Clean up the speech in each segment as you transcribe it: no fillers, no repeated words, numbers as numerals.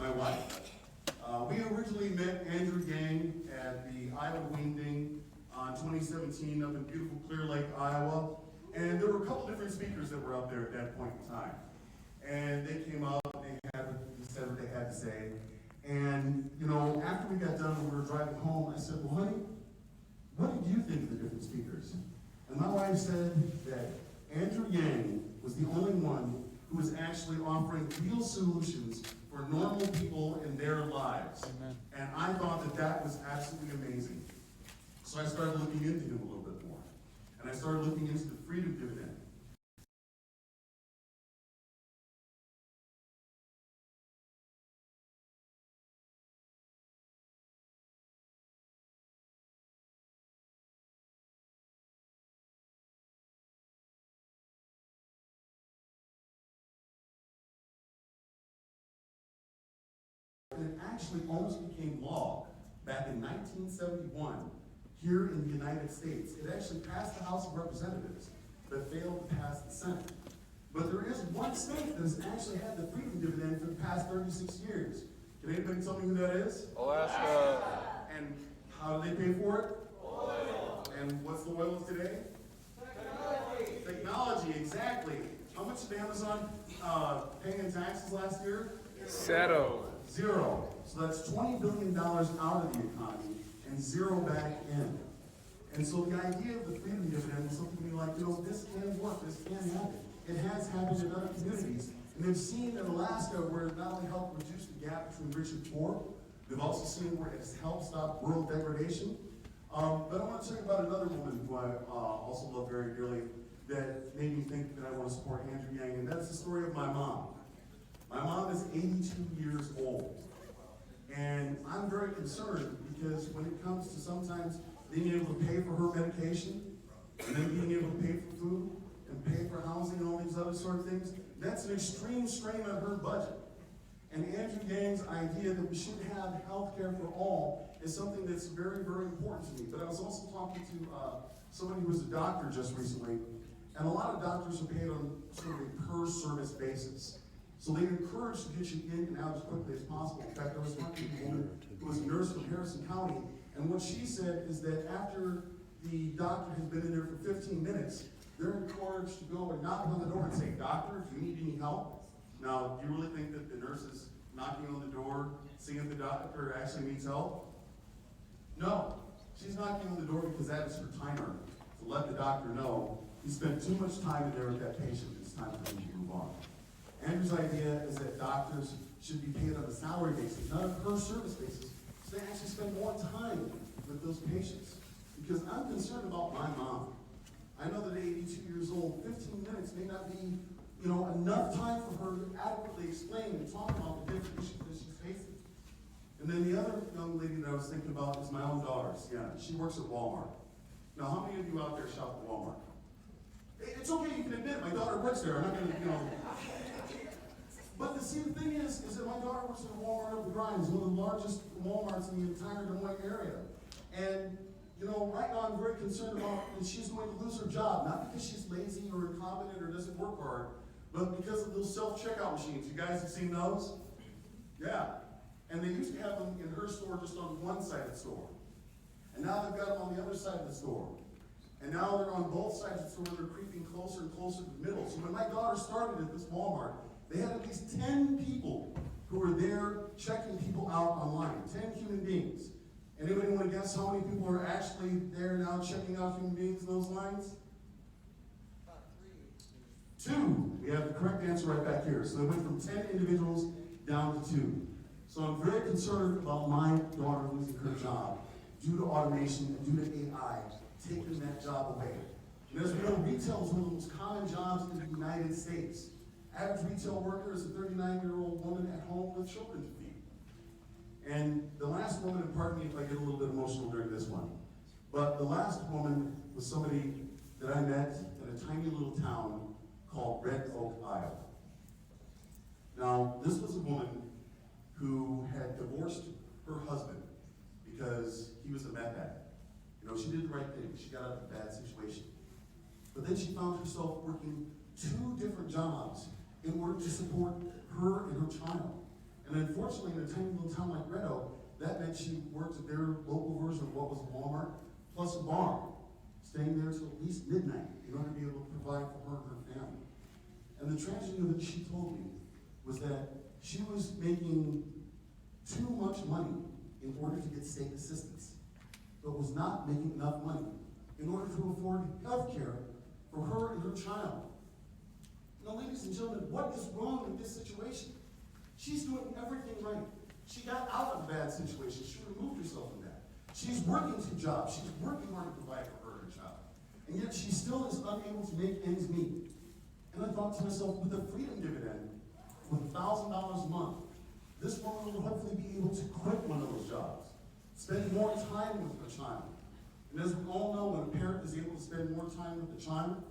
my wife. We originally met Andrew Yang at the Iowa Wingding in 2017 up in beautiful Clear Lake, Iowa. And there were a couple different speakers that were up there at that point in time. And they came up and they said what they had to say. And, you know, after we got done and we were driving home, I said, well, honey, what did you think of the different speakers? And my wife said that Andrew Yang was the only one who was actually offering real solutions for normal people in their lives. Amen. And I thought that that was absolutely amazing. So I started looking into him a little bit more. And I started looking into the freedom dividend. And it actually almost became law back in 1971 here in the United States. It actually passed the House of Representatives, but failed to pass the Senate. But there is one state that has actually had the freedom dividend for the past 36 years. Can anybody tell me who that is? Alaska. And how do they pay for it? Oil. And what's the oil today? Technology. Technology, exactly. How much did Amazon paying in taxes last year? Zero. So that's $20 billion out of the economy and zero back in. And so the idea of the freedom dividend is something we like, you know, this can work, this can happen. It has happened in other communities. And they've seen in Alaska where it not only helped reduce the gap between rich and poor, they've also seen where it has helped stop rural degradation. But I want to tell you about another woman who I also love very dearly that made me think that I want to support Andrew Yang, and that's the story of my mom. My mom is 82 years old, and I'm very concerned because when it comes to sometimes being able to pay for her medication, and then being able to pay for food, and pay for housing and all these other sort of things, that's an extreme strain on her budget. And Andrew Yang's idea that we should have health care for all is something that's very, very important to me. But I was also talking to somebody who was a doctor just recently, and a lot of doctors are paid on sort of a per-service basis. So they encourage to get you in and out as quickly as possible. In fact, I was talking to a woman who was a nurse from Harrison County, and what she said is that after the doctor has been in there for 15 minutes, they're encouraged to go and knock on the door and say, "Doctor, do you need any help?" Now, do you really think that the nurse is knocking on the door, seeing if the doctor actually needs help? No. She's knocking on the door because that is her timer to let the doctor know he spent too much time in there with that patient. It's time for him to move on. Andrew's idea is that doctors should be paid on a salary basis, not a per-service basis, so they actually spend more time with those patients. Because I'm concerned about my mom. I know that at 82 years old, 15 minutes may not be, you know, enough time for her to adequately explain and talk about the different issues that she's facing. And then the other young lady that I was thinking about is my own daughter, Sienna. She works at Walmart. Now, how many of you out there shop at Walmart? It's okay, you can admit, my daughter works there. I'm not going to, you know. But the thing is that my daughter works at a Walmart up the Grimes, one of the largest Walmarts in the entire Des Moines area. And, you know, right now I'm very concerned about that she's going to lose her job, not because she's lazy or incompetent or doesn't work hard, but because of those self-checkout machines. You guys have seen those? Yeah. And they used to have them in her store just on one side of the store. And now they've got them on the other side of the store. And now they're on both sides of the store, and they're creeping closer and closer to the middle. So when my daughter started at this Walmart, they had at least 10 people who were there checking people out online, 10 human beings. Anybody want to guess how many people are actually there now checking out human beings in those lines? About 3. 2. We have the correct answer right back here. So they went from 10 individuals down to 2. So I'm very concerned about my daughter losing her job due to automation and due to AI taking that job away. And as we know, retail is one of the most common jobs in the United States. Average retail worker is a 39-year-old woman at home with children to feed. And the last woman, and pardon me if I get a little bit emotional during this one, but the last woman was somebody that I met in a tiny little town called Red Oak, Iowa. Now, this was a woman who had divorced her husband because he was a meth addict. You know, she did the right thing. She got out of a bad situation. But then she found herself working 2 different jobs in order to support her and her child. And unfortunately, in a tiny little town like Red Oak, that meant she worked at their local version of what was Walmart, plus a barn, staying there till at least midnight in order to be able to provide for her and her family. And the tragedy that she told me was that she was making too much money in order to get state assistance, but was not making enough money in order to afford health care for her and her child. Now, ladies and gentlemen, what is wrong with this situation? She's doing everything right. She got out of a bad situation. She removed herself from that. She's working 2 jobs. She's working hard to provide for her and her child. And yet she still is unable to make ends meet. And I thought to myself, with a freedom dividend, with $1,000 a month, this woman will hopefully be able to quit one of those jobs, spend more time with her child. And as we all know, when a parent is able to spend more time with the child,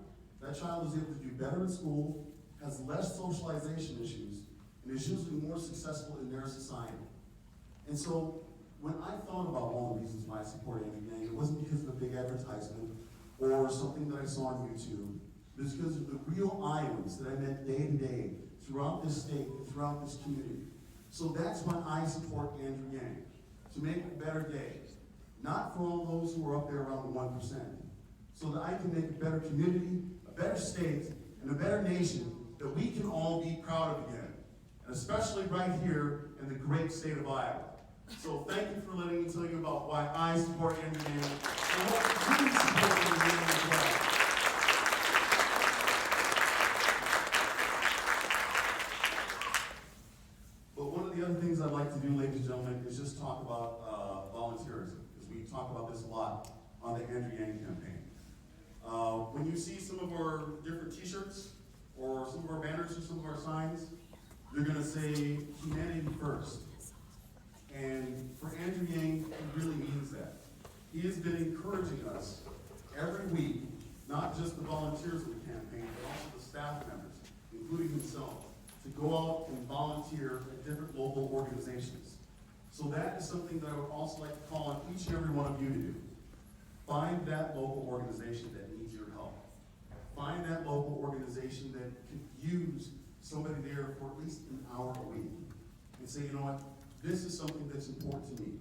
that child is able to do better in school, has less socialization issues, and is usually more successful in their society. And so, when I thought about all the reasons why I support Andrew Yang, it wasn't because of a big advertisement or something that I saw on YouTube. It was because of the real Iowans that I met day to day throughout this state and throughout this community. So that's why I support Andrew Yang, to make a better day. Not for all those who are up there around the 1%, so that I can make a better community, a better state, and a better nation that we can all be proud of again. And especially right here in the great state of Iowa. So thank you for letting me tell you about why I support Andrew Yang, and what you support Andrew Yang as well. But one of the other things I'd like to do, ladies and gentlemen, is just talk about volunteerism, because we talk about this a lot on the Andrew Yang campaign. When you see some of our different t-shirts, or some of our banners, or some of our signs, they're going to say, humanity first. And for Andrew Yang, he really means that. He has been encouraging us every week, not just the volunteers of the campaign, but also the staff members, including himself, to go out and volunteer at different local organizations. So that is something that I would also like to call on each and every one of you to do. Find that local organization that needs your help. Find that local organization that could use somebody there for at least an hour a week. And say, you know what, this is something that's important to me.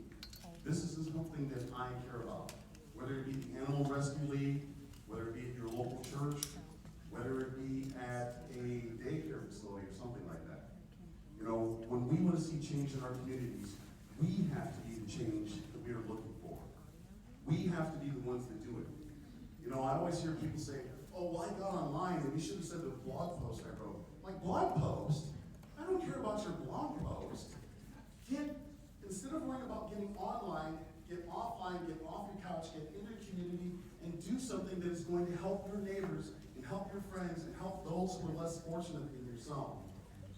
This is something that I care about. Whether it be the Animal Rescue League, whether it be at your local church, whether it be at a daycare facility or something like that. You know, when we want to see change in our communities, we have to be the change that we are looking for. We have to be the ones that do it. You know, I always hear people say, oh, well, I got online and you should have said the blog post I wrote. Like, blog post? I don't care about your blog post. Instead of worrying about getting online, get offline, get off your couch, get into your community, and do something that is going to help your neighbors, and help your friends, and help those who are less fortunate than yourself.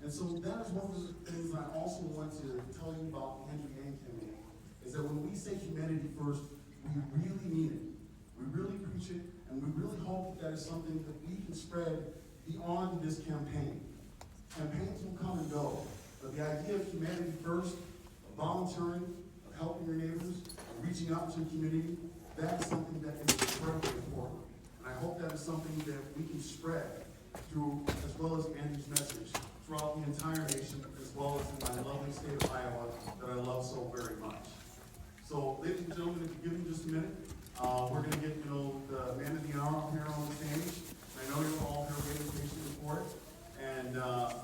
And so that is one of the things I also want to tell you about Andrew Yang campaign, is that when we say humanity first, we really mean it. We really preach it, and we really hope that is something that we can spread beyond this campaign. Campaigns will come and go, but the idea of humanity first, of volunteering, of helping your neighbors, of reaching out to the community, that is something that is incredibly important. And I hope that is something that we can spread through, as well as Andrew's message, throughout the entire nation, as well as in my lovely state of Iowa that I love so very much. So, ladies and gentlemen, if you give me just a minute, we're going to get, the man of the hour up here on the stage. I know you're all here waiting patiently for it. And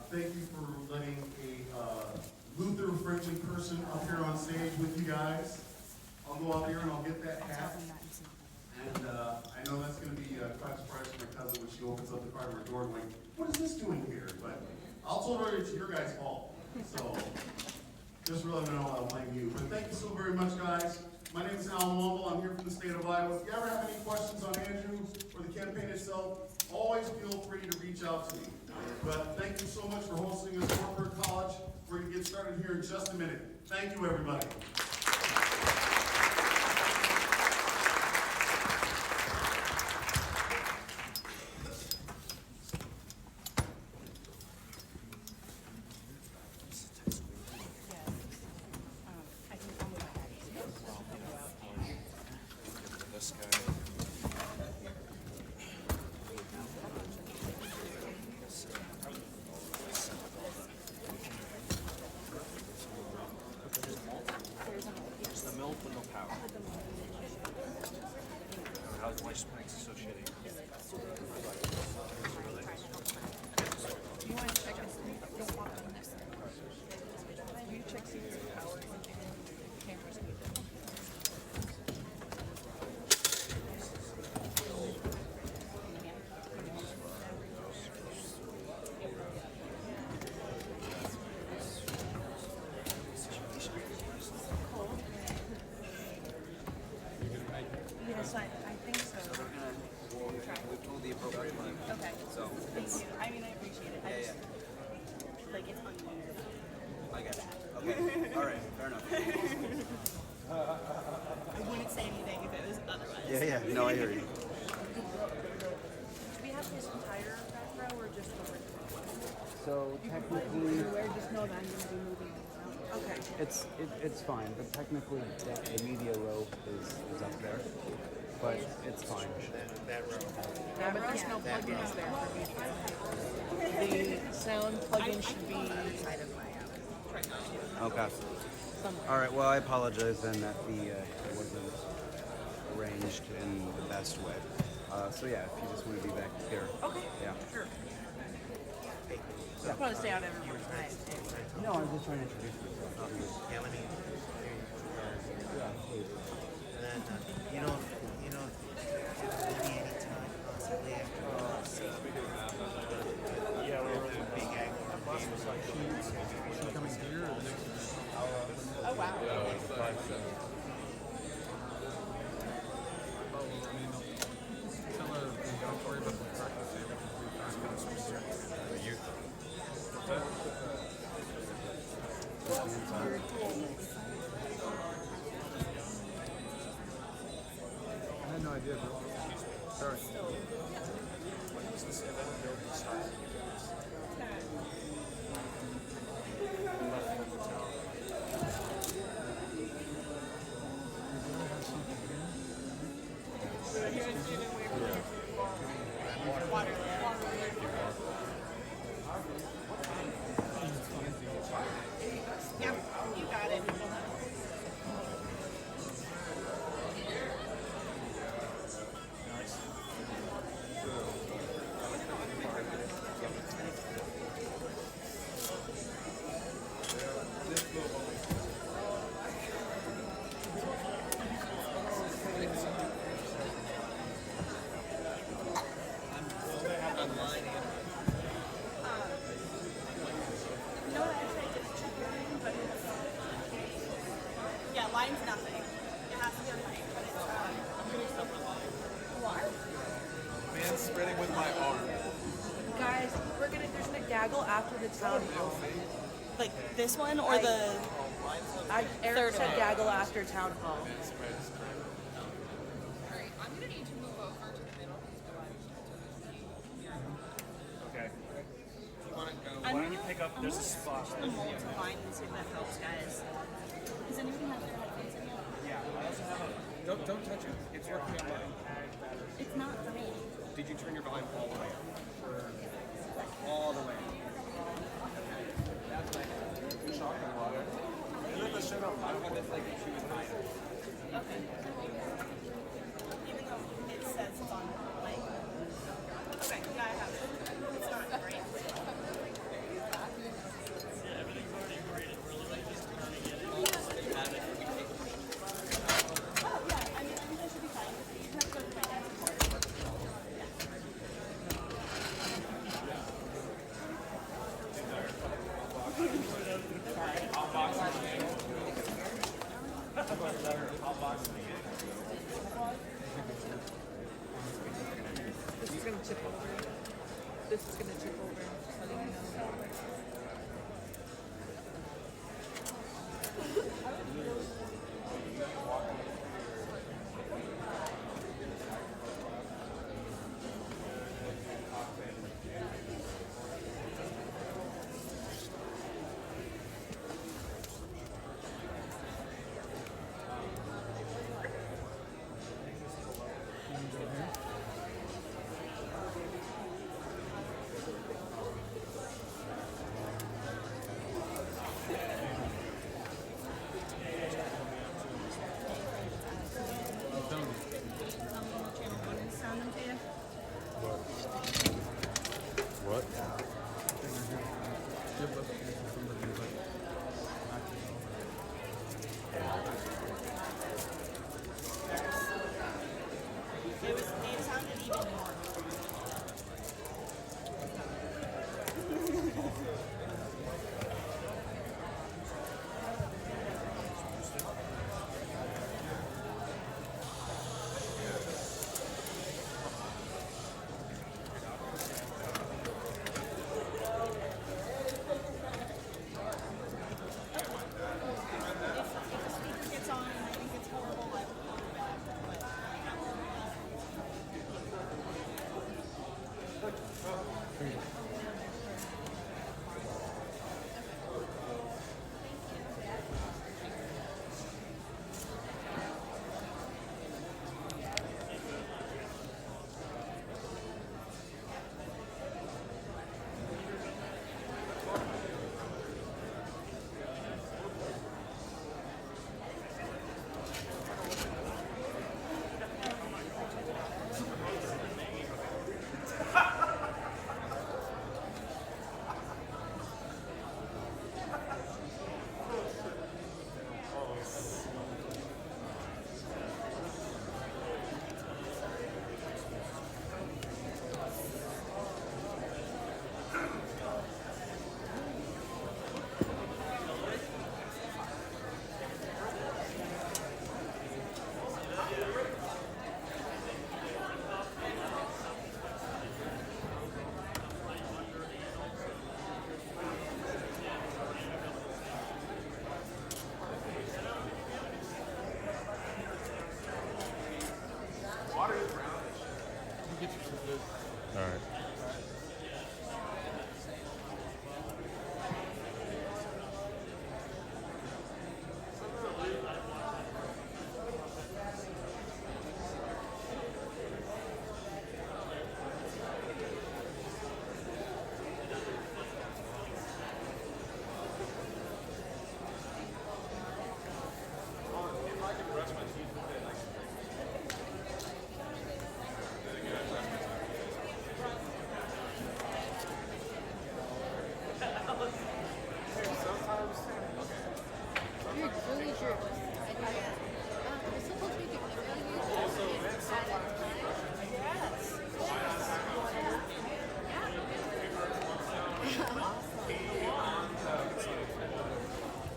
thank you for letting a Luther-friendly person up here on stage with you guys. I'll go out here and I'll get that hat. And I know that's going to be quite a surprise for my cousin when she opens up the car door and like, what is this doing here? But I'll tell her it's your guys' fault. So just really know I'll blame you. But thank you so very much, guys. My name is Alan Womble. I'm here from the state of Iowa. If you ever have any questions on Andrew or the campaign itself, always feel free to reach out to me. But thank you so much for hosting us at Wartburg College. We're going to get started here in just a minute. Thank you, everybody. I get it. Okay. All right. Fair enough. I wouldn't say anything if it was otherwise. Yeah. No, I hear you. Do we have his entire back row or just over the So technically, just know that I'm going to be moving around. Okay. it's fine, but technically the media row is up there, but it's fine. Yeah, but there's no plugins there for me. The sound plugin should be Okay. somewhere. All right. Well, I apologize then that it wasn't arranged in the best way. So yeah, if you just want to be back here. Okay. Yeah. Sure. I'll probably stay out everyone's night. No, I'm just trying to introduce myself. Yeah, let me. Yeah, please. And then, you know, maybe any time possibly after yeah, we're doing big ag. Coming here or the next event? Oh, wow. Yeah, it's 5 cents. Oh, well, I mean, tell her don't worry about the practice. They can do practice research. The youth. I had no idea, bro. Sorry. Yep, you got it. No, actually, I didn't check everything, but it's... Yeah, line's nothing. It has to be a line, but it's... I'm doing stuff with line. What? Man spreading with my arm. Guys, there's a gaggle after the town hall. Like this one or the... Eric Third said one. gaggle after town hall. Alright, I'm gonna need to move over to the middle. Okay. I'm Why don't you pick up? There's a spot. the mold to line and see if that helps, guys. Does anybody have their headphones in yet? Yeah. I also have a. Don't touch it. It's working on mine. It's not for me. Did you turn your volume all the way up? All the way up. Chocolate water. Look at the sugar. I've got this like issue with mine. Okay. Even though it says it's on like... Okay, yeah, I have it. It's not great. Oh, yeah, I mean, I think that should be fine. You have to go to my desk. This is gonna tip over. This is gonna tip over. Just letting you know. Sure. We're supposed to be doing it. Also,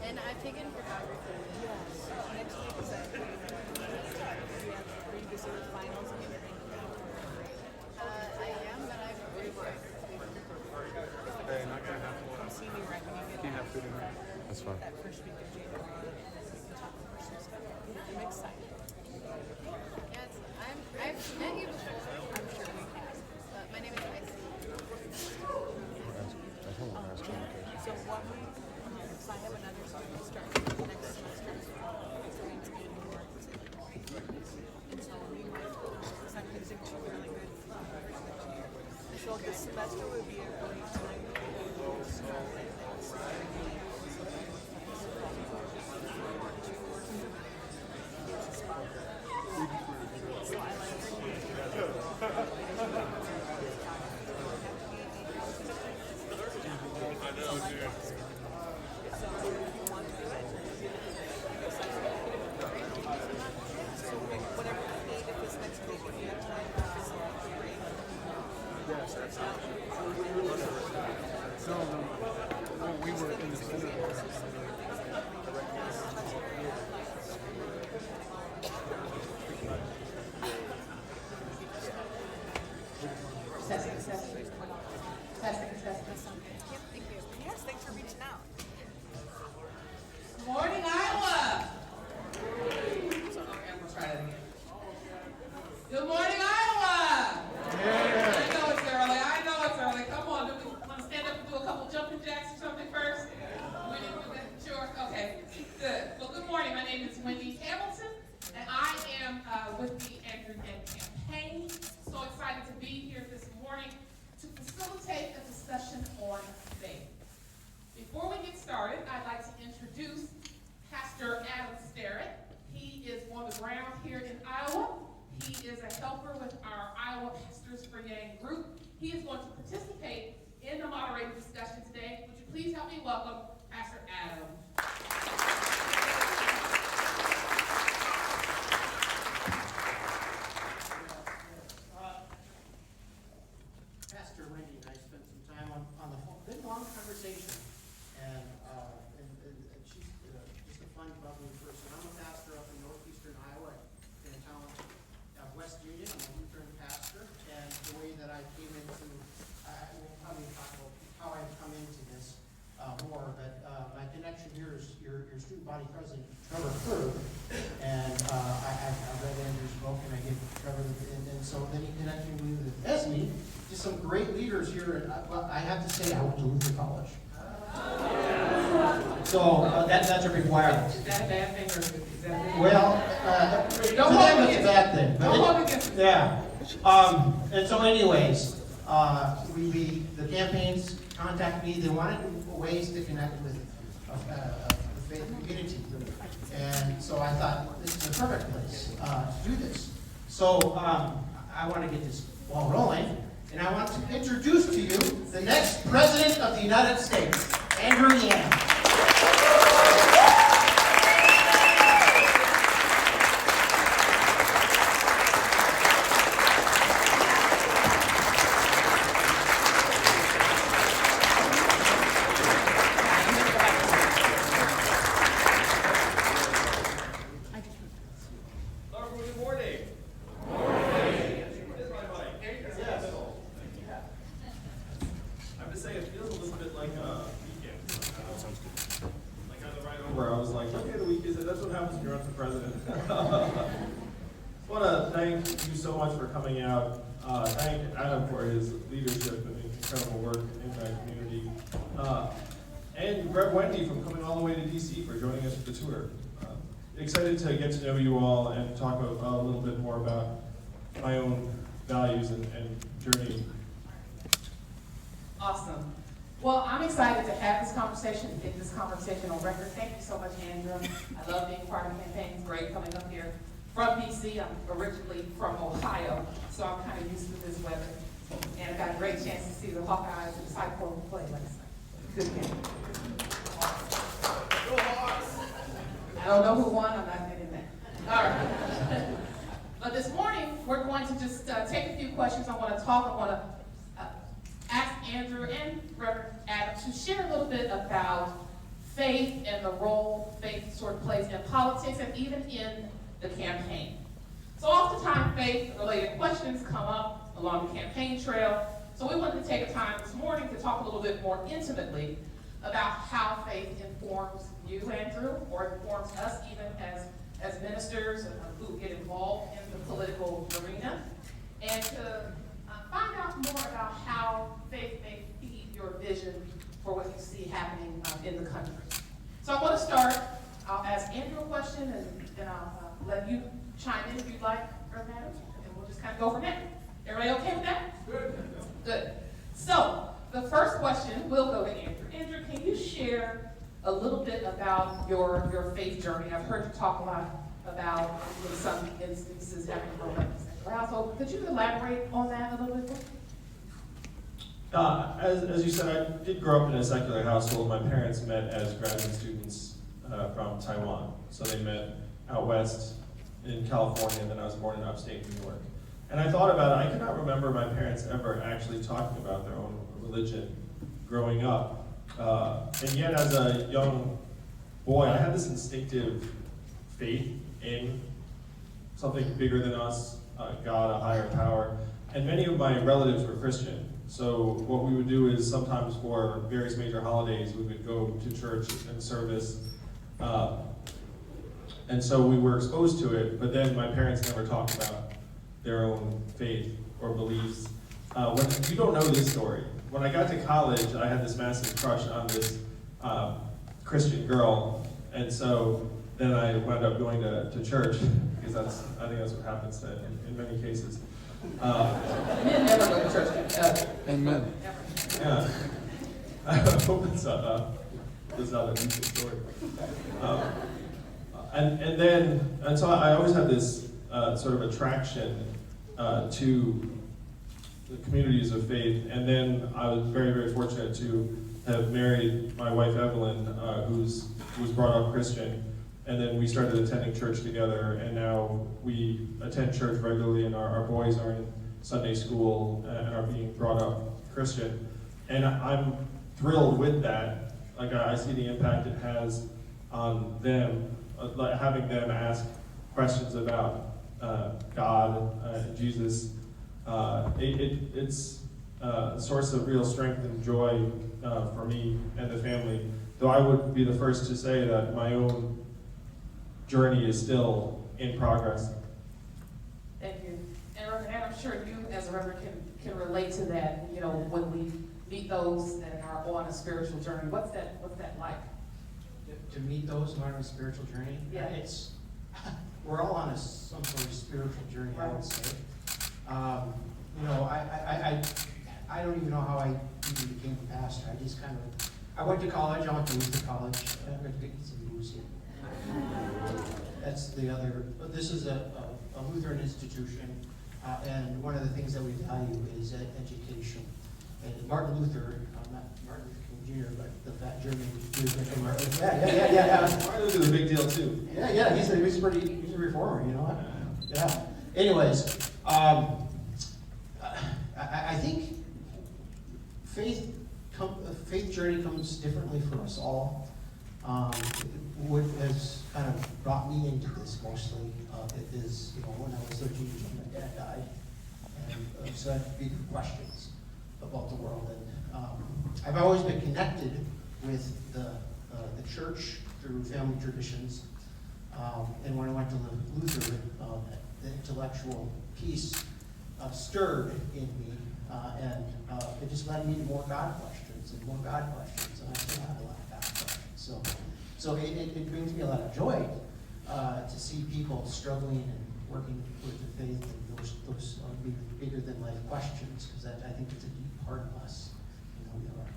and I've taken photography. Yes. Next week is that. You have revisit finals and everything. I am, but I'm pretty sure. Hey, not gonna have Come see me right when you get can't have food in here. That's fine. that first week of January. We can talk about personal stuff. I'm excited. Yes, I've met you before. I'm sure we have. My name is Icy. So what we, so I have another student starting next semester. It's going to be in New York. And so we might, because I'm using two really good so this semester would be a great time to start and so I like whatever the date of this next week, if you have time, great. No, we were in the center. Yep, thank you. Yes, thanks for reaching out. Morning, Iowa! Okay, I'm gonna try that again. Good morning, Iowa! I know it's early. Come on, do we want to stand up and do a couple jumping jacks or something first? We didn't do that? Sure, okay, good. Well, good morning, my name is Wendy Hamilton, and I am with the Andrew Yang campaign. So excited to be here this morning to facilitate a discussion on faith. Before we get started, I'd like to introduce Pastor Adam Sterrett. He is on the ground here in Iowa. He is a helper with our Iowa Pastors for Yang group. He is going to participate in the moderated discussion today. Would you please help me welcome Pastor Adam? Pastor Wendy and I spent some time on the phone, been a long conversation, and she's just a fun, bubbly person. I'm a pastor up in northeastern Iowa, in a town of West Union. I'm a Lutheran pastor, and the way that I came into, we'll probably talk about how I've come into this more, but my connection here is your student body president, Trevor Kerr, and I've read Andrew's book, and I give Trevor, and so then he connected me with Esme, just some great leaders here, and I have to say, I went to Luther College. So that's a requirement. Is that a bad thing, or is that? Well, to them it's a bad thing. Don't hold against it. Yeah. And so anyways, the campaigns contact me. They wanted ways to connect with the faith community. And so I thought, this is the perfect place to do this. So I want to get this ball rolling. And I want to introduce to you the next President of the United States, Andrew Yang. Good morning. I have to say, it feels a little bit like a weekend. Like on the ride over, I was like, okay, the week is it? That's what happens when you're up for president. I want to thank you so much for coming out. Thank Adam for his leadership and incredible work in that community. And Greg Wendy from coming all the way to DC for joining us for the tour. Excited to get to know you all and talk a little bit more about my own values and journey. Awesome. Well, I'm excited to have this conversation and get this conversation on record. Thank you so much, Andrew. I love being part of the campaign. It's great coming up here from DC. I'm originally from Ohio, so I'm kind of used to this weather. And I got a great chance to see the Hawkeyes and Cyclone play last night. Good game. I don't know who won, I'm not getting that. All right. But this morning, we're going to just take a few questions. I want to ask Andrew and Reverend Adam to share a little bit about faith and the role faith sort of plays in politics and even in the campaign. So oftentimes faith-related questions come up along the campaign trail. So we wanted to take a time this morning to talk a little bit more intimately about how faith informs you, Andrew, or informs us even as ministers who get involved in the political arena, and to find out more about how faith may feed your vision for what you see happening in the country. So I want to start, I'll ask Andrew a question, and then I'll let you chime in if you'd like, or Madam, and we'll just kind of go from there. Everybody okay with that? Good. Good. So, the first question will go to Andrew. Andrew, can you share a little bit about your faith journey? I've heard you talk a lot about in some instances having grown up in secular household. Could you elaborate on that a little bit more? As you said, I did grow up in a secular household. My parents met as graduate students from Taiwan. So they met out west in California, and then I was born in upstate New York. And I thought about it, I cannot remember my parents ever actually talking about their own religion growing up. And yet as a young boy, I had this instinctive faith in something bigger than us, God, a higher power. And many of my relatives were Christian. So what we would do is sometimes for various major holidays, we would go to church and service. And so we were exposed to it, but then my parents never talked about their own faith or beliefs. You don't know this story. When I got to college, I had this massive crush on this Christian girl, and so then I wound up going to church, because I think that's what happens in many cases. Men never go to church. Amen. Yeah. I hope it's not a neutral story. And so I always had this sort of attraction to the communities of faith. And then I was very, very fortunate to have married my wife Evelyn, who was brought up Christian. And then we started attending church together, and now we attend church regularly, and our boys are in Sunday school and are being brought up Christian. And I'm thrilled with that. Like, I see the impact it has on them, having them ask questions about God, Jesus. It's a source of real strength and joy for me and the family. Though I would be the first to say that my own journey is still in progress. Thank you. And Reverend, I'm sure you as a Reverend can relate to that, you know, when we meet those that are on a spiritual journey. What's that like? To meet those who are on a spiritual journey? Yeah. We're all on some sort of spiritual journey, I would say. You know, I don't even know how I even became a pastor. I went to college, I went to Luther College. I'm going to get some booze here. That's the other, but this is a Lutheran institution, and one of the things that we value is education. And Martin Luther, not Martin Luther King Jr., but the fat German Jew, Martin Luther. Yeah. Martin Luther's a big deal too. Yeah, he's a reformer, you know. Yeah. Anyways, I think faith journey comes differently for us all. What has kind of brought me into this mostly is, you know, when I was 13 years old, my dad died, and so I had big questions about the world. And I've always been connected with the church through family traditions. And when I went to Luther, the intellectual piece stirred in me, and it just led me to more God questions, and I still have a lot of God questions. So it brings me a lot of joy to see people struggling and working with the faith, and those are bigger than life questions, because I think it's a deep part of us, you know, we are.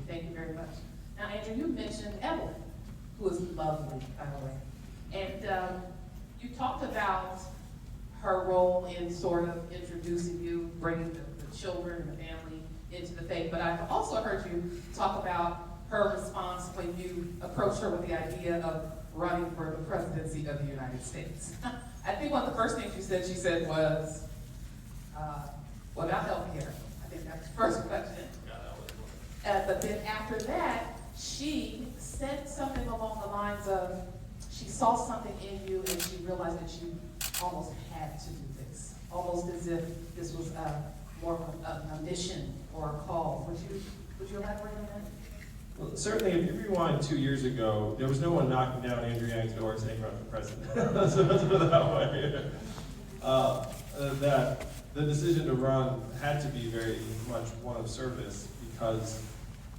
Thank you very much. Now, Andrew, you mentioned Evelyn, who is lovely, by the way. And you talked about her role in sort of introducing you, bringing the children and the family into the faith, but I've also heard you talk about her response when you approached her with the idea of running for the presidency of the United States. I think one of the first things she said was, what about healthcare? I think that's the first question. But then after that, she said something along the lines of, she saw something in you and she realized that you almost had to do this. Almost as if this was more of a mission or a call. Would you elaborate on that? Well, certainly, if you rewind 2 years ago, there was no one knocking down Andrew Yang's door saying run for president. Let's put it that way. That the decision to run had to be very much one of service because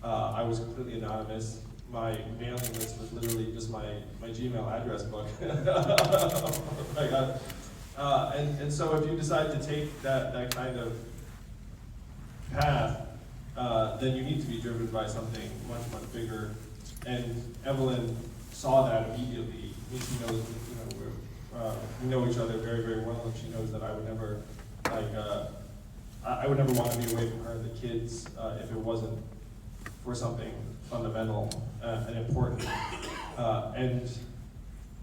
I was completely anonymous. My mailing list was literally just my Gmail address book. And so if you decide to take that kind of path, then you need to be driven by something much, much bigger. And Evelyn saw that immediately. She knows, we know each other very, very well, and she knows that I would never, I would never want to be away from her and the kids if it wasn't for something fundamental and important. And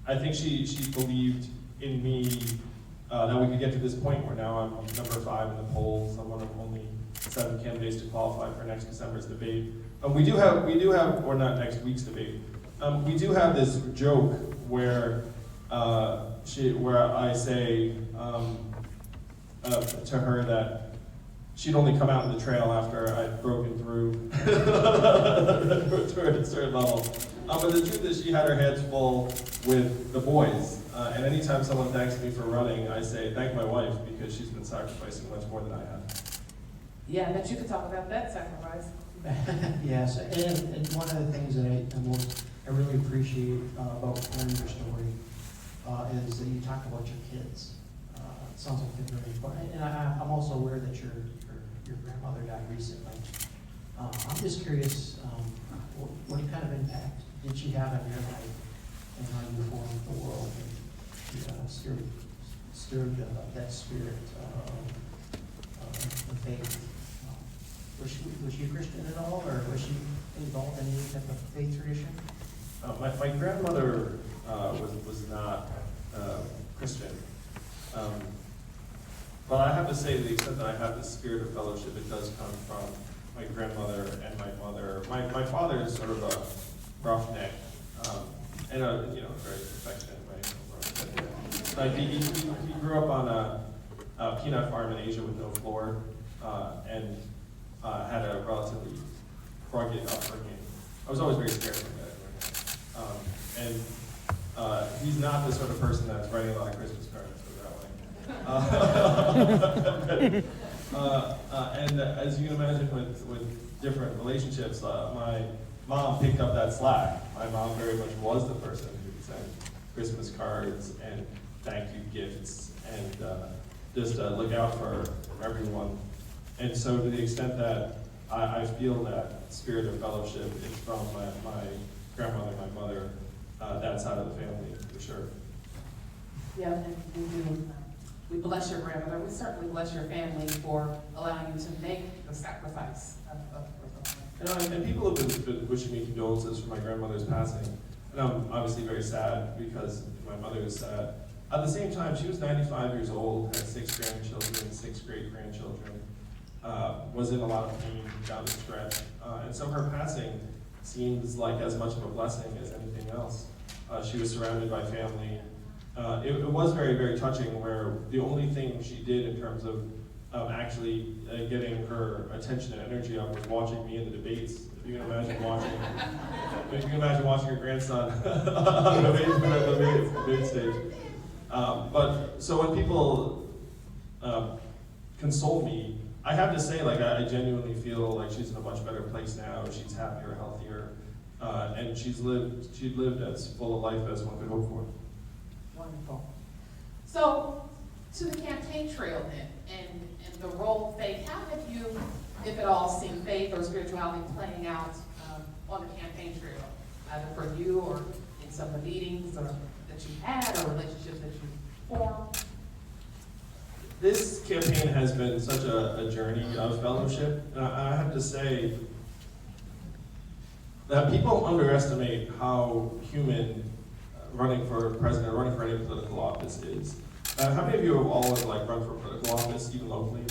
I think she believed in me that we could get to this point where now I'm number 5 in the polls. I'm one of only 7 candidates to qualify for next December's debate. We do have, or not next week's debate. We do have this joke where I say to her that she'd only come out in the trail after I'd broken through to a certain level. But the truth is, she had her hands full with the boys. And anytime someone thanks me for running, I say thank my wife because she's been sacrificing much more than I have. Yeah, I bet you could talk about that sacrifice. Yes, and one of the things that I really appreciate about hearing your story is that you talk about your kids. It sounds like they're very important. And I'm also aware that your grandmother died recently. I'm just curious, what kind of impact did she have on your life and how you formed the world and stirred that spirit of faith? Was she a Christian at all, or was she involved in any type of faith tradition? My grandmother was not Christian. But I have to say, to the extent that I have the spirit of fellowship, it does come from my grandmother and my mother. My father is sort of a roughneck, and a very affectionate way. He grew up on a peanut farm in Asia with no floor, and had a relatively rugged upbringing. I was always very scared of that. And he's not the sort of person that's writing a lot of Christmas cards, put it that way. And as you can imagine with different relationships, my mom picked up that slack. My mom very much was the person who sent Christmas cards and thank you gifts and just look out for everyone. And so to the extent that I feel that spirit of fellowship is from my grandmother, my mother, that side of the family, for sure. Yeah, and we do. We bless your grandmother. We certainly bless your family for allowing you to make the sacrifice of And people have been wishing me condolences for my grandmother's passing. And I'm obviously very sad because my mother is sad. At the same time, she was 95 years old, had 6 grandchildren, 6 great-grandchildren. Was in a lot of pain down the stretch. And so her passing seems like as much of a blessing as anything else. She was surrounded by family. It was very, very touching where the only thing she did in terms of actually getting her attention and energy up was watching me in the debates. If you can imagine watching your grandson on the debate stage. But so when people console me, I have to say, I genuinely feel like she's in a much better place now. She's happier, healthier, and she'd lived as full a life as one could hope for. Wonderful. So, to the campaign trail then, and the role of faith, how have you, if at all, seen faith or spirituality playing out on the campaign trail, either for you or in some of the meetings that you had or relationships that you formed? This campaign has been such a journey of fellowship. I have to say, that people underestimate how human running for president or running for any political office is. How many of you have always like run for political office, even locally?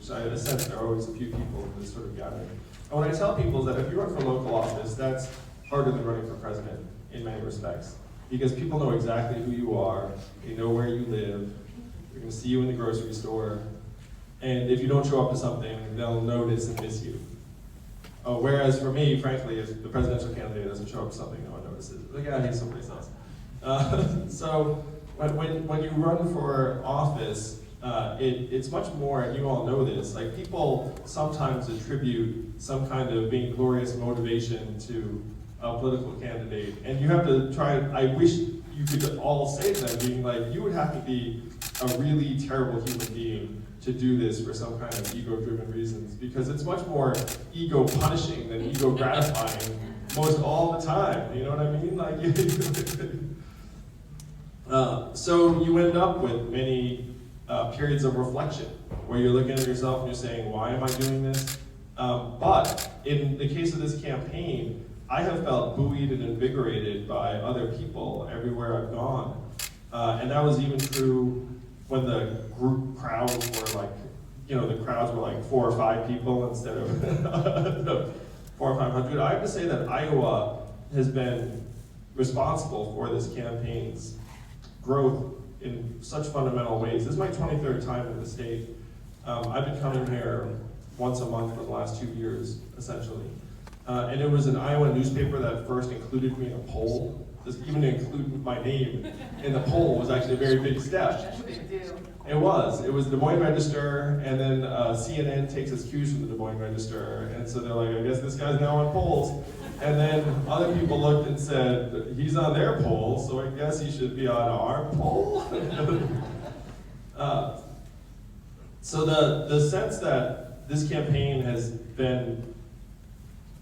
So I sense there are always a few people in this sort of gathering. And what I tell people is that if you run for local office, that's harder than running for president in many respects. Because people know exactly who you are, they know where you live, they're gonna see you in the grocery store, and if you don't show up to something, they'll notice and miss you. Whereas for me, frankly, if the presidential candidate doesn't show up to something, no one notices. Like, yeah, he's someplace else. So when you run for office, it's much more, and you all know this, like people sometimes attribute some kind of vainglorious motivation to a political candidate, and you have to try, I wish you could all say to them, being like, you would have to be a really terrible human being to do this for some kind of ego-driven reasons, because it's much more ego-punishing than ego-gratifying most all the time, you know what I mean? Like, so you end up with many periods of reflection, where you're looking at yourself and you're saying, why am I doing this? But in the case of this campaign, I have felt buoyed and invigorated by other people everywhere I've gone. And that was even true when the crowds were like, the crowds were like 4 or 5 people instead of 400 or 500. I have to say that Iowa has been responsible for this campaign's growth in such fundamental ways. This is my 23rd time in the state. I've been coming here once a month for the last 2 years, essentially. And it was an Iowa newspaper that first included me in a poll. Just even to include my name in the poll was actually a very big step. That's a big deal. It was. It was Des Moines Register, and then CNN takes its cues from the Des Moines Register, and so they're like, I guess this guy's now on polls. And then other people looked and said, he's on their poll, so I guess he should be on our poll? So the sense that this campaign has been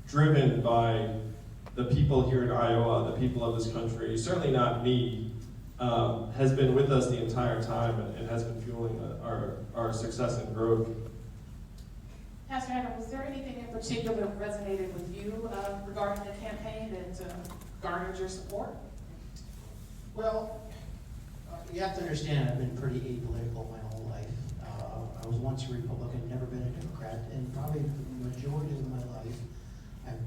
driven by the people here in Iowa, the people of this country, certainly not me, has been with us the entire time and has been fueling our success and growth. Pastor Hannah, was there anything in particular that resonated with you regarding the campaign that garnered your support? Well, you have to understand, I've been pretty apolitical my whole life. I was once a Republican, never been a Democrat, and probably the majority of my life, I've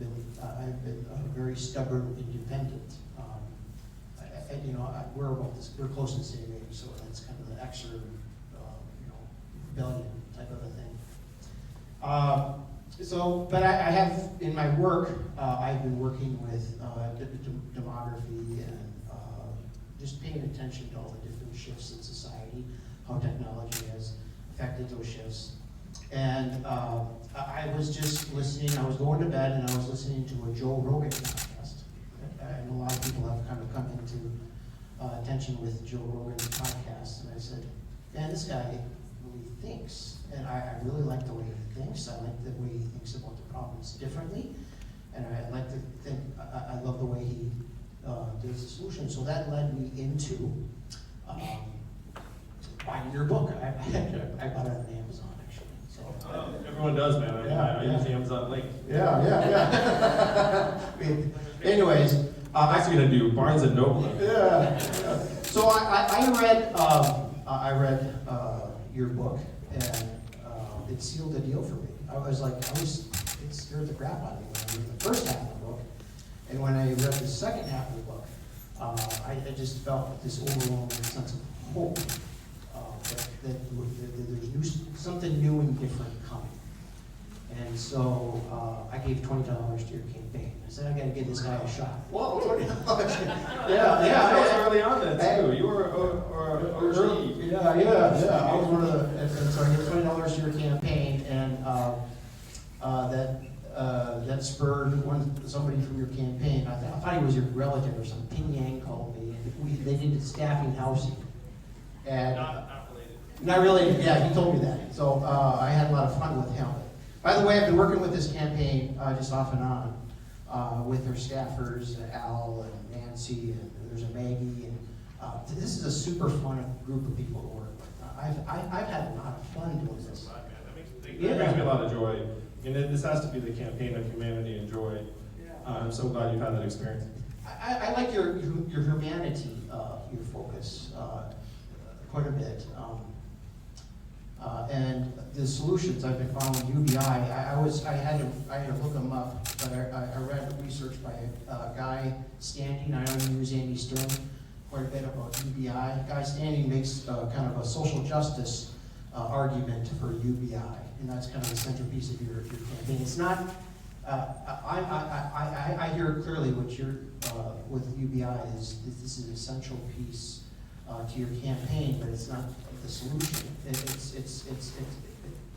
been very stubborn, independent. We're close to the same age, so that's kind of the extra, rebellion type of a thing. But I have, in my work, I've been working with demography and just paying attention to all the different shifts in society, how technology has affected those shifts. And I was just listening, I was going to bed and I was listening to a Joe Rogan podcast. And a lot of people have kind of come into attention with Joe Rogan's podcast. And I said, man, this guy really thinks. And I really like the way he thinks. I like the way he thinks about the problems differently. And I like to think, I love the way he does the solution. So that led me into buying your book. I bought it on Amazon, actually. So everyone does, man. I use the Amazon link. Yeah. Anyways, I'm actually gonna do Barnes and Noble. Yeah. So I read your book, and it sealed the deal for me. It scared the crap out of me when I read the first half of the book, and when I read the second half of the book, I just felt this overwhelming sense of hope that there's something new and different coming. And so I gave $20 to your campaign. I said, I got to give this guy a shot. Whoa, $20. That was early on then too. You were OG. Yeah. I was one of the, and so I gave $20 to your campaign, and that spurred somebody from your campaign. I thought he was your relative or something. Ping Yang called me, and they did staffing housing. And Not related. Not related. Yeah, he told me that. So I had a lot of fun with him. By the way, I've been working with this campaign just off and on with her staffers, Al and Nancy, and there's a Maggie, and this is a super fun group of people to work with. I've had a lot of fun doing this. That brings me a lot of joy. And this has to be the campaign of humanity and joy. I'm so glad you've had that experience. I like your humanity, your focus quite a bit. And the solutions I've been following UBI, I had to look them up, but I read research by a Guy Standing. I know you use Andy Stern quite a bit about UBI. Guy Standing makes kind of a social justice argument for UBI, and that's kind of the centerpiece of your campaign. It's not. I hear clearly what you're with UBI is this is an essential piece to your campaign, but it's not the solution. It's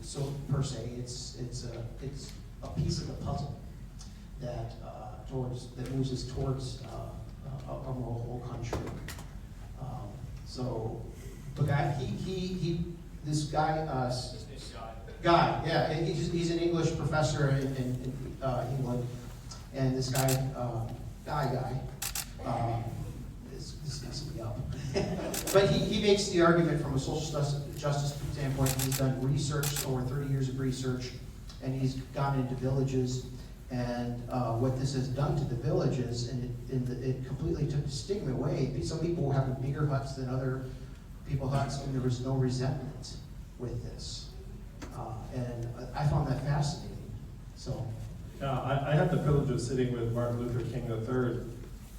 so per se. It's a piece of the puzzle that moves us towards a more whole country. So the guy this guy. Guy, yeah, he's an English professor in England, and this guy, this messes me up. But he makes the argument from a social justice standpoint. He's done research, over 30 years of research, and he's gone into villages, and what this has done to the villages, and it completely took the stigma away. Some people were having bigger huts than other people's huts, and there was no resentment with this. And I found that fascinating. So, I had the privilege of sitting with Martin Luther King III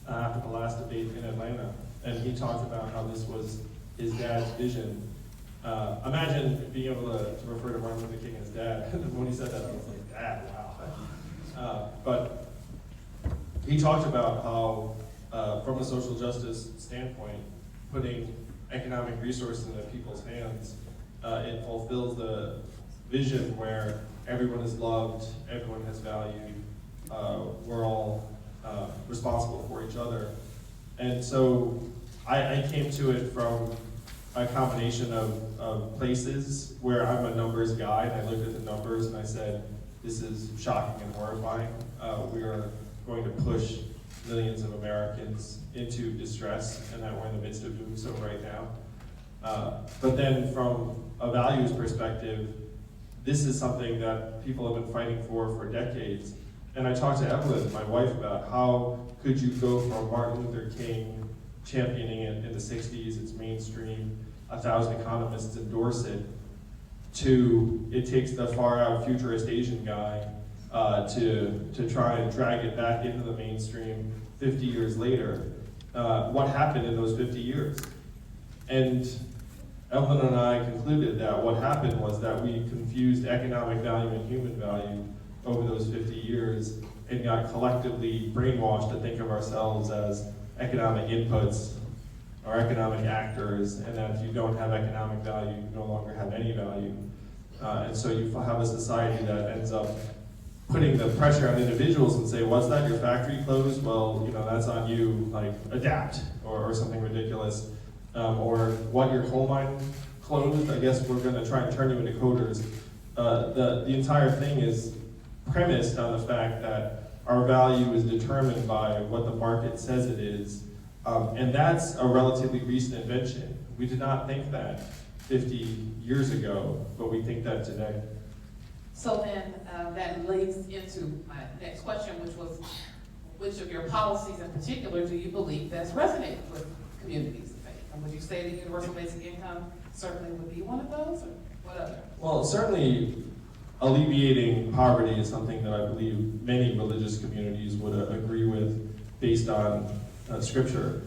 after the last debate in Atlanta, and he talked about how this was his dad's vision. Imagine being able to refer to Martin Luther King as dad. When he said that, I was like, Dad, wow. But he talked about how, from a social justice standpoint, putting economic resources into people's hands, it fulfills the vision where everyone is loved, everyone has value, we're all responsible for each other. And so I came to it from a combination of places where I'm a numbers guy, and I looked at the numbers and I said, this is shocking and horrifying. We are going to push millions of Americans into distress, and that we're in the midst of doing so right now. But then from a values perspective, this is something that people have been fighting for decades. And I talked to Evelyn, my wife, about how could you go from Martin Luther King championing it in the 60s, it's mainstream, 1,000 economists endorse it, to it takes the far out futurist Asian guy to try and drag it back into the mainstream 50 years later. What happened in those 50 years? And Evelyn and I concluded that what happened was that we confused economic value and human value over those 50 years and got collectively brainwashed to think of ourselves as economic inputs or economic actors, and that if you don't have economic value, you no longer have any value. And so you have a society that ends up putting the pressure on individuals and say, what's that, your factory closed? Well, you know, that's on you, like adapt, or something ridiculous. Or what, your coal mine closed? I guess we're gonna try and turn you into coders. The entire thing is premised on the fact that our value is determined by what the market says it is. And that's a relatively recent invention. We did not think that 50 years ago, but we think that today. So then that leads into my next question, which was, which of your policies in particular do you believe that's resonated with communities of faith? And would you say the universal basic income certainly would be one of those, or what other? Well, certainly alleviating poverty is something that I believe many religious communities would agree with based on scripture.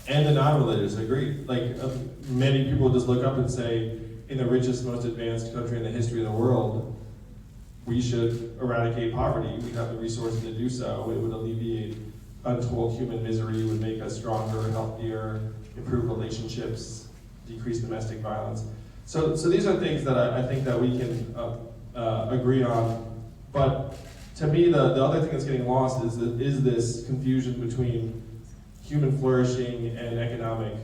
And the non-religious agree. Like many people just look up and say, in the richest, most advanced country in the history of the world, we should eradicate poverty. We have the resources to do so. It would alleviate untold human misery, would make us stronger, healthier, improve relationships, decrease domestic violence. So these are things that I think that we can agree on. But to me, the other thing that's getting lost is this confusion between human flourishing and economic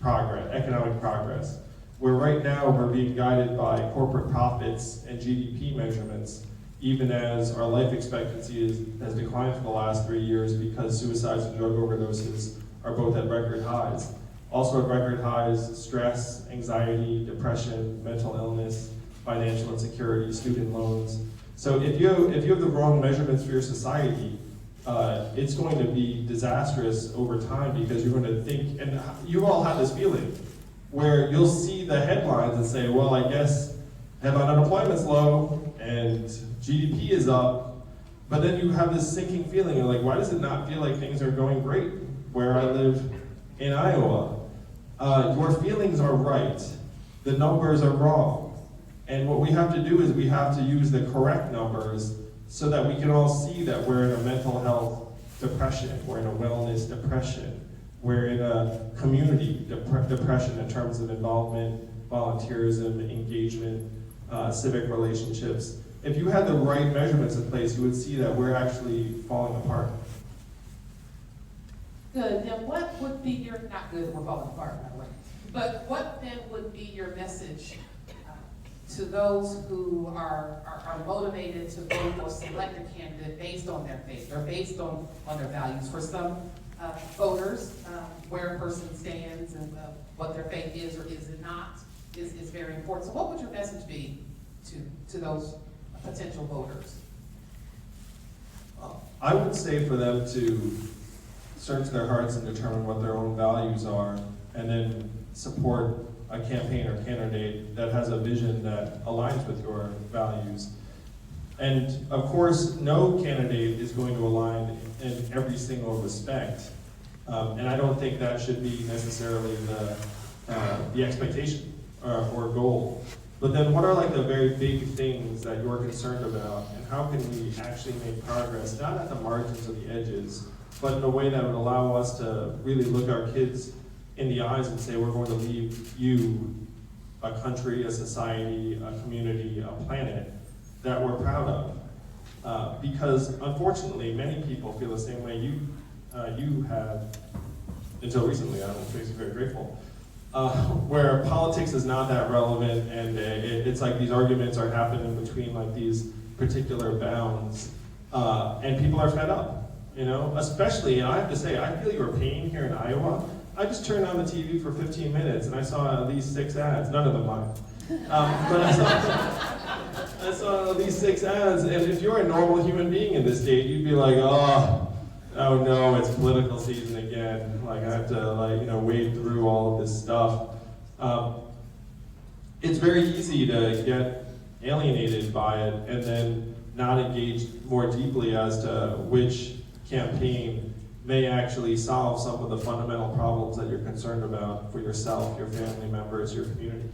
progress. Where right now we're being guided by corporate profits and GDP measurements, even as our life expectancy has declined for the last 3 years because suicides and drug overdoses are both at record highs. Also at record highs, stress, anxiety, depression, mental illness, financial insecurity, student loans. So if you have the wrong measurements for your society, it's going to be disastrous over time because you're going to think, and you all have this feeling, where you'll see the headlines and say, well, I guess headline unemployment's low and GDP is up, but then you have this sinking feeling, you're like, why does it not feel like things are going great where I live in Iowa? Your feelings are right, the numbers are wrong. And what we have to do is we have to use the correct numbers so that we can all see that we're in a mental health depression, we're in a wellness depression, we're in a community depression in terms of involvement, volunteerism, engagement, civic relationships. If you had the right measurements in place, you would see that we're actually falling apart. Good. Now, what would be your, not good, we're falling apart, by the way, but what then would be your message to those who are motivated to vote or select a candidate based on their faith or based on their values? For some voters, where a person stands and what their faith is or is it not is very important. So what would your message be to those potential voters? I would say for them to search their hearts and determine what their own values are, and then support a campaign or candidate that has a vision that aligns with your values. And of course, no candidate is going to align in every single respect. And I don't think that should be necessarily the expectation or goal. But then what are like the very big things that you're concerned about, and how can we actually make progress, not at the margins or the edges, but in a way that would allow us to really look our kids in the eyes and say, we're going to leave you a country, a society, a community, a planet that we're proud of. Because unfortunately, many people feel the same way you have, until recently. I don't makes me very grateful. Where politics is not that relevant, and it's like these arguments are happening between like these particular bounds, and people are fed up. You know, especially, and I have to say, I feel your pain here in Iowa. I just turned on the TV for 15 minutes and I saw at least 6 ads, none of them mine. But I saw at least 6 ads, and if you're a normal human being in this state, you'd be like, oh no, it's political season again. Like I have to wade through all of this stuff. It's very easy to get alienated by it and then not engage more deeply as to which campaign may actually solve some of the fundamental problems that you're concerned about for yourself, your family members, your community.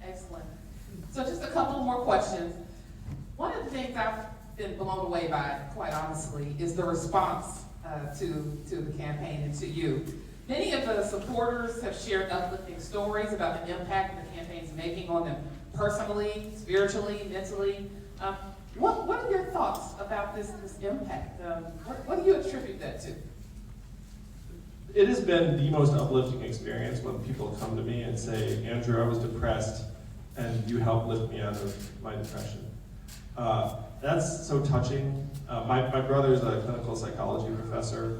Excellent. So just a couple more questions. One of the things I've been blown away by, quite honestly, is the response to the campaign and to you. Many of the supporters have shared uplifting stories about the impact the campaign's making on them personally, spiritually, mentally. What are your thoughts about this impact? What do you attribute that to? It has been the most uplifting experience when people come to me and say, Andrew, I was depressed and you helped lift me out of my depression. That's so touching. My brother is a clinical psychology professor,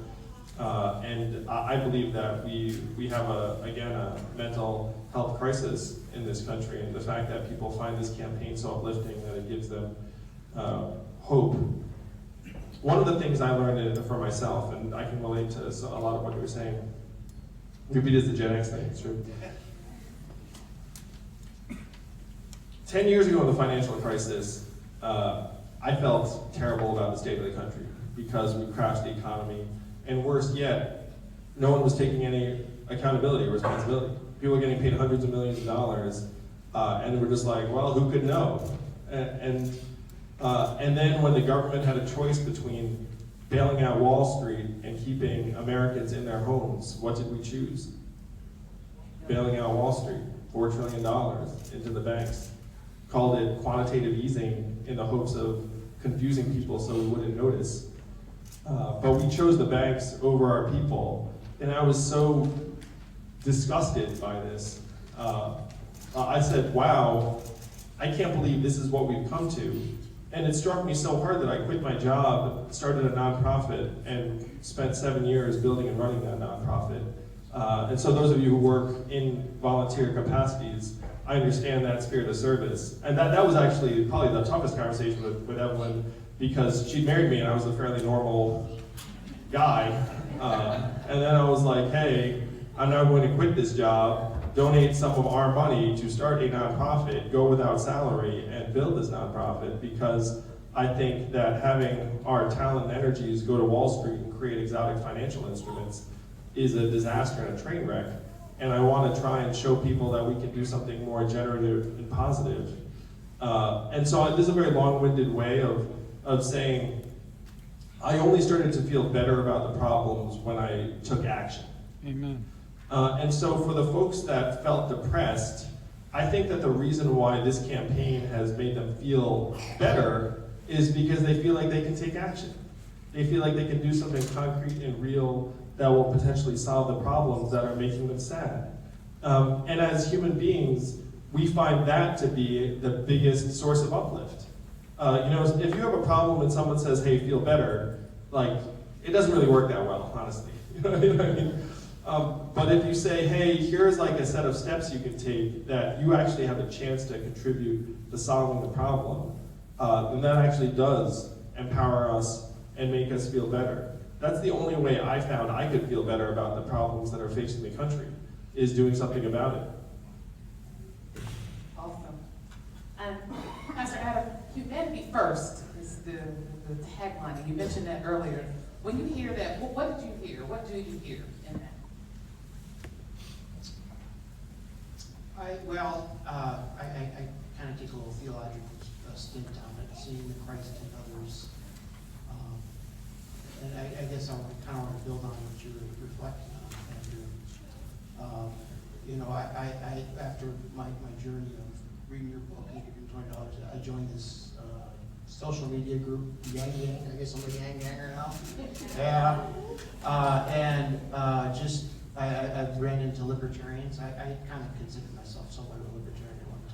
and I believe that we have a mental health crisis in this country, and the fact that people find this campaign so uplifting that it gives them hope. One of the things I learned for myself, and I can relate to a lot of what you were saying, maybe it is the Gen X thing, it's true. 10 years ago in the financial crisis, I felt terrible about the state of the country because we crashed the economy, and worse yet, no one was taking any accountability or responsibility. People were getting paid hundreds of millions of dollars, and we're just like, well, who could know? And then when the government had a choice between bailing out Wall Street and keeping Americans in their homes, what did we choose? Bailing out Wall Street, $4 trillion into the banks. Called it quantitative easing in the hopes of confusing people so we wouldn't notice. But we chose the banks over our people, and I was so disgusted by this. I said, wow, I can't believe this is what we've come to. And it struck me so hard that I quit my job, started a nonprofit, and spent 7 years building and running that nonprofit. And so those of you who work in volunteer capacities, I understand that spirit of service. And that was actually probably the toughest conversation with Evelyn, because she married me and I was a fairly normal guy. And then I was like, hey, I'm now going to quit this job, donate some of our money to start a nonprofit, go without salary, and build this nonprofit, because I think that having our talent and energies go to Wall Street and create exotic financial instruments is a disaster and a train wreck. And I want to try and show people that we can do something more generative and positive. And so this is a very long-winded way of saying, I only started to feel better about the problems when I took action. Amen. And so for the folks that felt depressed, I think that the reason why this campaign has made them feel better is because they feel like they can take action. They feel like they can do something concrete and real that will potentially solve the problems that are making them sad. And as human beings, we find that to be the biggest source of uplift. If you have a problem and someone says, hey, feel better, like, it doesn't really work that well, honestly. You know what I mean? But if you say, hey, here's like a set of steps you can take that you actually have a chance to contribute to solving the problem, then that actually does empower us and make us feel better. That's the only way I found I could feel better about the problems that are facing the country, is doing something about it. Awesome. Pastor Adam, humanity first is the tagline, and you mentioned that earlier. When you hear that, what did you hear? What do you hear in that? I kind of take a little theological stint on it, seeing the Christ in others. And I guess I kind of want to build on what you were reflecting on, Andrew. I after my journey of reading your book and giving $20, I joined this social media group, Yang Yang. I guess I'm a Yang Yanger now. Yeah. I ran into libertarians. I kind of considered myself somewhat of a libertarian at one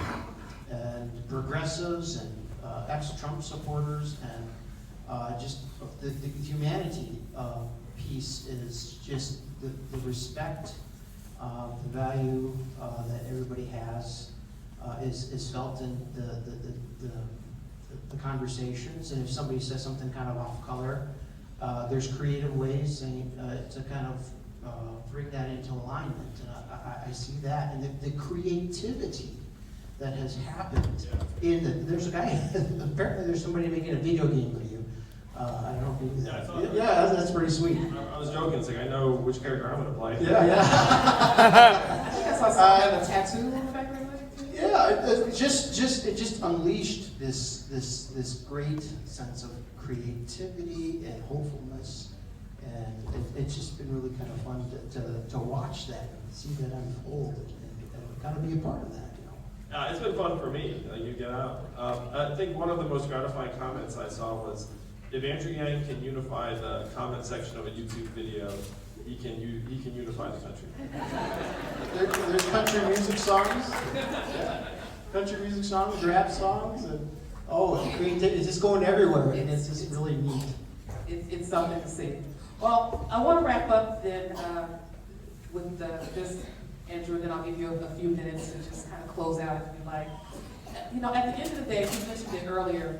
time. And progressives and ex-Trump supporters, and just the humanity piece is just the respect, the value that everybody has is felt in the conversations. And if somebody says something kind of off color, there's creative ways to kind of bring that into alignment. And I see that, and the creativity that has happened there's a guy, apparently there's somebody making a video game of you. I don't know if you do that. Yeah, that's pretty sweet. I was joking, saying I know which character I'm going to play. Yeah. I guess I saw have a tattoo on the back of your leg. Yeah, it just unleashed this great sense of creativity and hopefulness, and it's just been really kind of fun to watch that and see that unfold and kind of be a part of that. It's been fun for me. You get out. I think one of the most gratifying comments I saw was, if Andrew Yang can unify the comment section of a YouTube video, he can unify the country. There's country music songs, country music songs, rap songs, and it's just going everywhere, and it's just really neat. It's something to see. Well, I want to wrap up then with this, Andrew, and then I'll give you a few minutes to just kind of close out if you like. At the end of the day, you mentioned it earlier,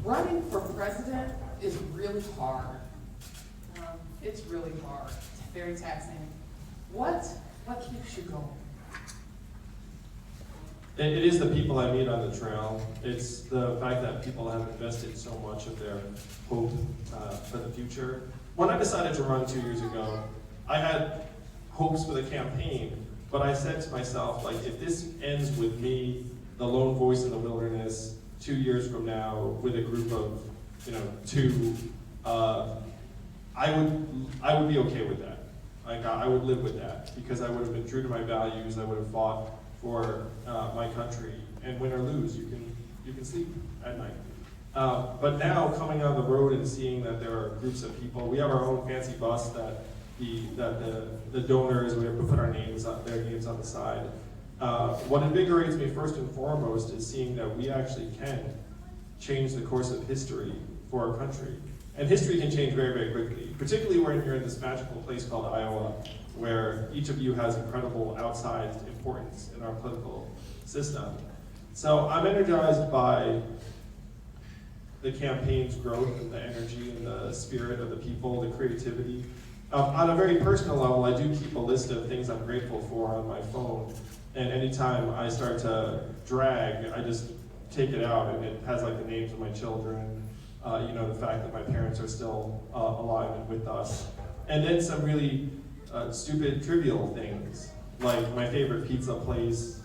running for president is really hard. It's really hard. It's very taxing. What keeps you going? It is the people I meet on the trail. It's the fact that people have invested so much of their hope for the future. When I decided to run 2 years ago, I had hopes for the campaign, but I said to myself, like, if this ends with me, the lone voice in the wilderness, 2 years from now, with a group of, two, I would be okay with that. Like, I would live with that, because I would have been true to my values. I would have fought for my country, and win or lose, you can sleep at night. But now, coming on the road and seeing that there are groups of people, we have our own fancy bus that the donors, we have to put their names on the side. What invigorates me first and foremost is seeing that we actually can change the course of history for our country. And history can change very, very quickly, particularly when you're in this magical place called Iowa, where each of you has incredible outsized importance in our political system. So I'm energized by the campaign's growth and the energy and the spirit of the people, the creativity. On a very personal level, I do keep a list of things I'm grateful for on my phone. And anytime I start to drag, I just take it out, and it has like the names of my children, the fact that my parents are still alive and with us. And then some really stupid, trivial things, like my favorite pizza place,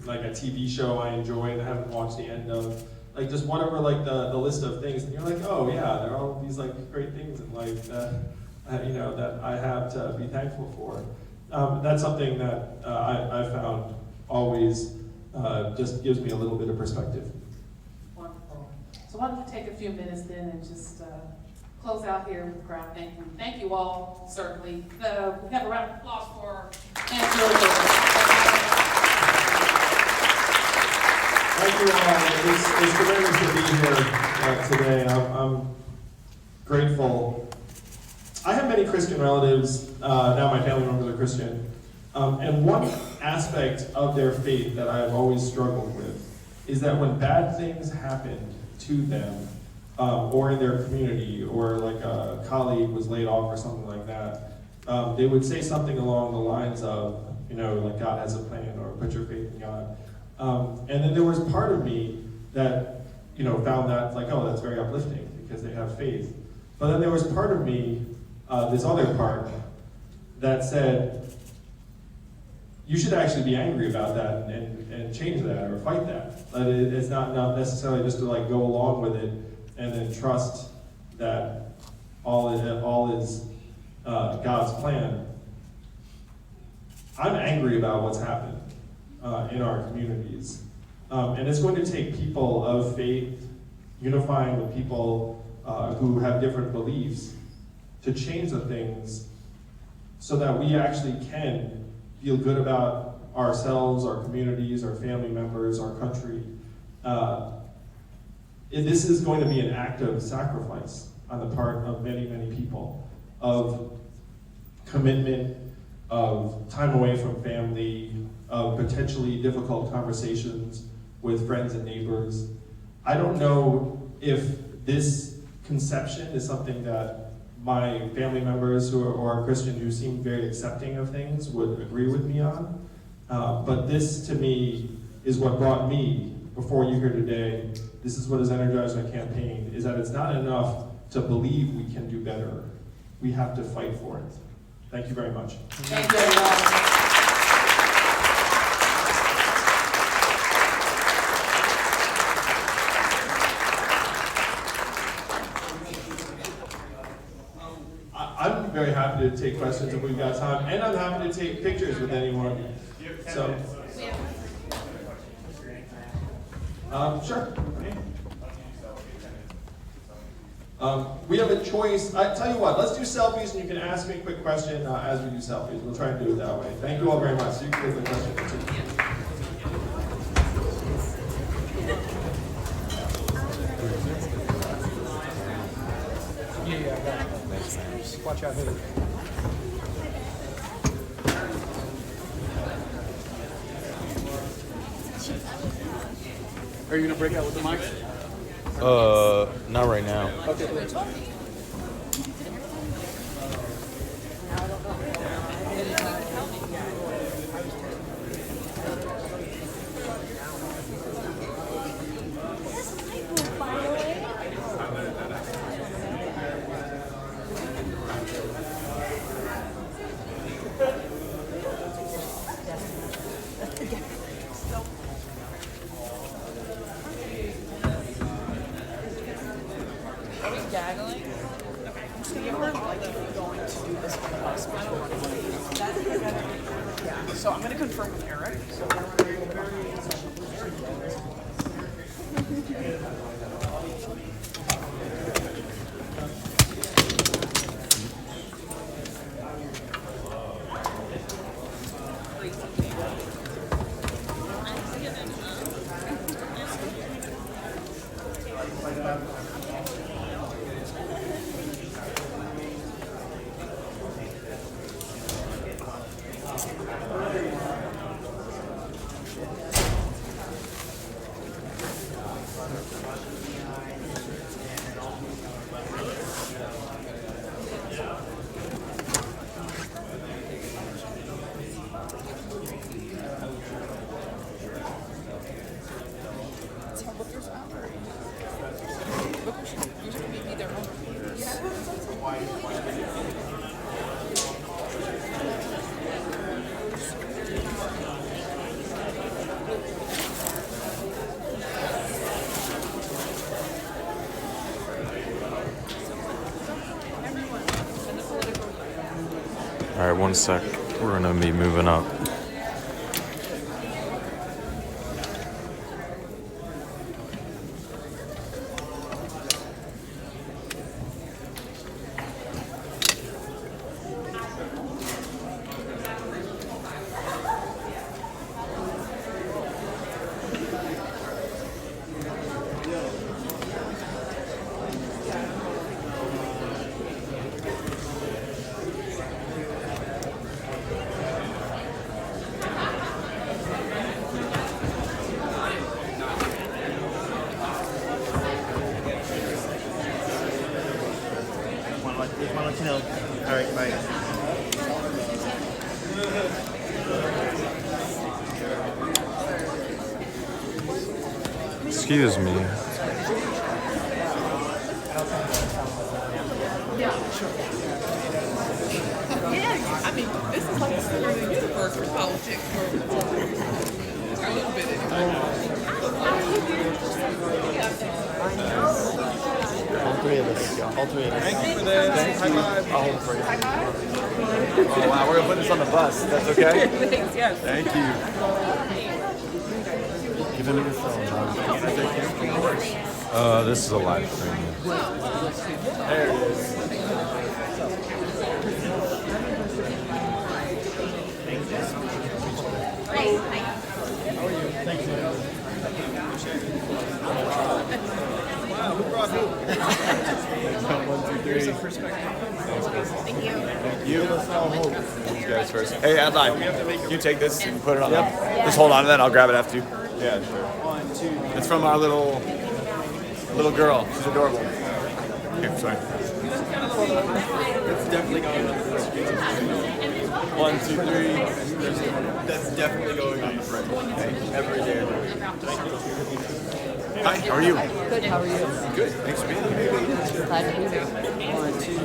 like a TV show I enjoy and I haven't watched the end of, like just whatever, like the list of things, and you're like, oh yeah, there are all these like great things in life that that I have to be thankful for. That's something that I found always just gives me a little bit of perspective. Wonderful. So why don't you take a few minutes then and just close out here with the crowd. Thank you. Thank you all, certainly. We have a round of applause for Angela. Thank you all. It's tremendous to be here today. I'm grateful. I have many Christian relatives. Now my family members are Christian. And one aspect of their faith that I've always struggled with is that when bad things happened to them, or in their community, or like a colleague was laid off or something like that, they would say something along the lines of, like God has a plan, or put your faith in God. And then there was part of me that, found that like, oh, that's very uplifting because they have faith. But then there was part of me, this other part, that said, you should actually be angry about that and change that or fight that. It's not necessarily just to like go along with it and then trust that all is God's plan. I'm angry about what's happened in our communities. And it's going to take people of faith unifying with people who have different beliefs to change the things so that we actually can feel good about ourselves, our communities, our family members, our country. This is going to be an act of sacrifice on the part of many, many people, of commitment, of time away from family, of potentially difficult conversations with friends and neighbors. I don't know if this conception is something that my family members who are Christian, who seem very accepting of things, would agree with me on. But this, to me, is what brought me before you here today. This is what has energized my campaign, is that it's not enough to believe we can do better. We have to fight for it. Thank you very much. Thank you, everyone. I'm very happy to take questions if we've got time, and I'm happy to take pictures with anyone. So, sure. We have a choice. I tell you what, let's do selfies, and you can ask me a quick question as we do selfies. We'll try and do it that way. Thank you all very much. You can take the question too. Yeah, I got it. Watch out here. Are you gonna break out with the mic? Not right now. Okay. So I'm going to confirm with Eric. All right, 1 sec. We're gonna be moving up. Just want to let you know. All right, bye. Excuse me. Yeah, I mean, this is like a story in the universe for politics. A little bit All three of us. All three of us. Thank you for this. High five. I'll hold it for you. Oh wow, we're gonna put this on the bus. That's okay? Thanks, yes. Thank you. Give him your phone, John. This is a live stream. There it is. Wow, who brought who? 1, 2, 3. Thank you. Thank you. You guys first. Hey, Adeline, you take this and put it on. Just hold on to that. I'll grab it after you. Yeah, sure. 1, 2. It's from our little girl. She's adorable. Here, sorry. It's definitely going on. 1, 2, 3. That's definitely going on. Every day. Hi, how are you? Good, how are you? Good. Thanks for being here. Glad to be here. 1, 2, 3.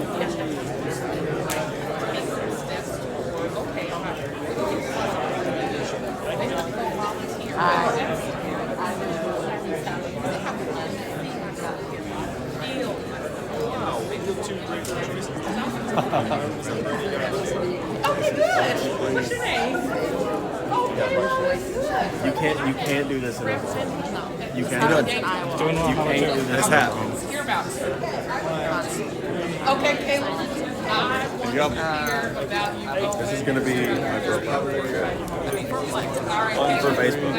Wow, they did 2 great choices. Okay, good. What's your name? You can't do this at all. You can't do it. Iowa. You can't do this hat. Hereabouts. Okay, Caleb. I want to hear about you going. This is gonna be my profile. On for Facebook.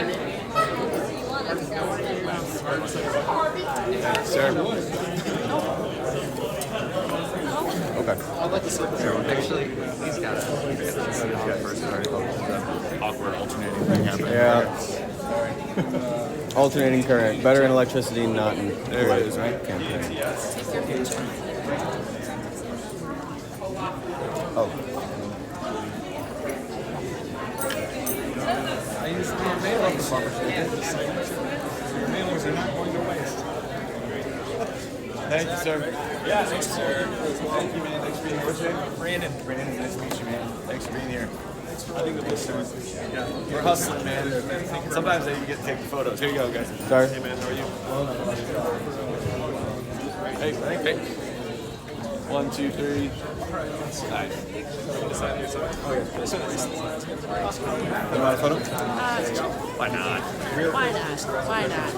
Yeah, sir. Okay. Actually, he's got Awkward alternating thing happening. Yeah. Alternating current. Better in electricity, not in There it is, right? campaign. Oh. I used to be a mailing publisher. Your mailings are not going to waste. Thank you, sir. Yeah, thanks, sir. Thank you, man. Thanks for being here. What's your name? Brandon. Brandon, nice to meet you, man. Thanks for being here. I think the listeners. Yeah, we're hustling, man. Sometimes I get to take the photos. Here you go, guys. Sorry. Hey, man, how are you? Hey, hey. 1, 2, 3. Nice. Decide your side. Oh, yeah. You want a photo? Why not? Why not? Why not?